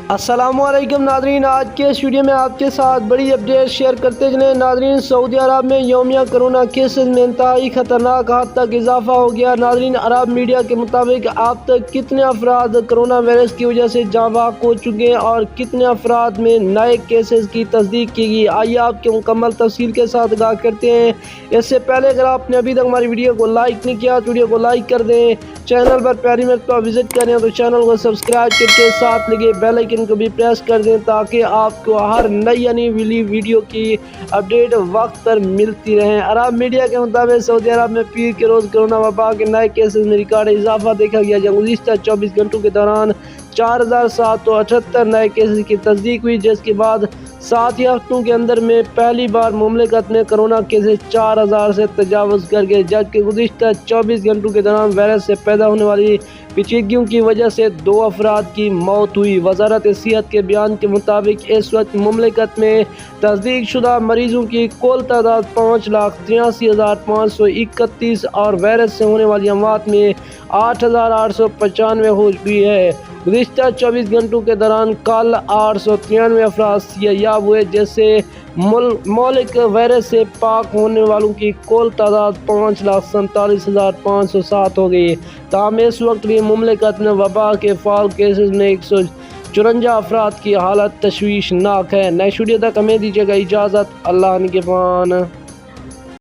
السلام علیکم ناظرین، آج کے اس ویڈیو میں آپ کے ساتھ بڑی اپڈیٹ شیئر کرتے چلیں۔ ناظرین، سعودی عرب میں یومیہ کرونا کیسز میں انتہائی خطرناک حد تک اضافہ ہو گیا۔ ناظرین، عرب میڈیا کے مطابق اب تک کتنے افراد کرونا وائرس کی وجہ سے جاں بحق ہو چکے ہیں اور کتنے افراد میں نئے کیسز کی تصدیق کی گئی، آئیے آپ کے مکمل تفصیل کے ساتھ آگاہ کرتے ہیں۔ اس سے پہلے اگر آپ نے ابھی تک ہماری ویڈیو کو لائک نہیں کیا تو ویڈیو کو لائک کر دیں، چینل پر پہلی مرتبہ وزٹ کریں تو چینل کو سبسکرائب کر کے ساتھ لگے بیل آئیکن کو بھی پریس کر دیں تاکہ آپ کو ہر نئی ویڈیو کی اپڈیٹ وقت پر ملتی رہیں۔ عرب میڈیا کے مطابق سعودی عرب میں پیر کے روز کرونا وبا کے نئے کیسز میں ریکارڈ اضافہ دیکھا گیا، جب گزشتہ 24 گھنٹوں کے دوران 4778 نئے کیسز کی تصدیق ہوئی، جس کے بعد 7 ہی ہفتوں کے اندر میں پہلی بار مملکت میں کرونا کیسز 4000 سے تجاوز کر گئے، جبکہ گزشتہ 24 گھنٹوں کے دوران وائرس سے پیدا ہونے والی پیچیدگیوں کی وجہ سے 2 افراد کی موت ہوئی۔ وزارت صحت کے بیان کے مطابق اس وقت مملکت میں تصدیق شدہ مریضوں کی کل تعداد 5,83,531 اور وائرس سے ہونے والی اموات میں 8,895 ہو چکی ہے۔ گزشتہ 24 گھنٹوں کے دوران کل 893 افراد صحتیاب ہوئے، جس سے ملک وائرس سے پاک ہونے والوں کی کل تعداد 5,47,507 ہو گئی۔ تاہم اس وقت بھی مملکت میں وبا کے فعال کیسز میں 154 افراد کی حالت تشویشناک ہے۔ نیکسٹ ویڈیو تک ہمیں دیجیے گا اجازت، اللہ نگہبان۔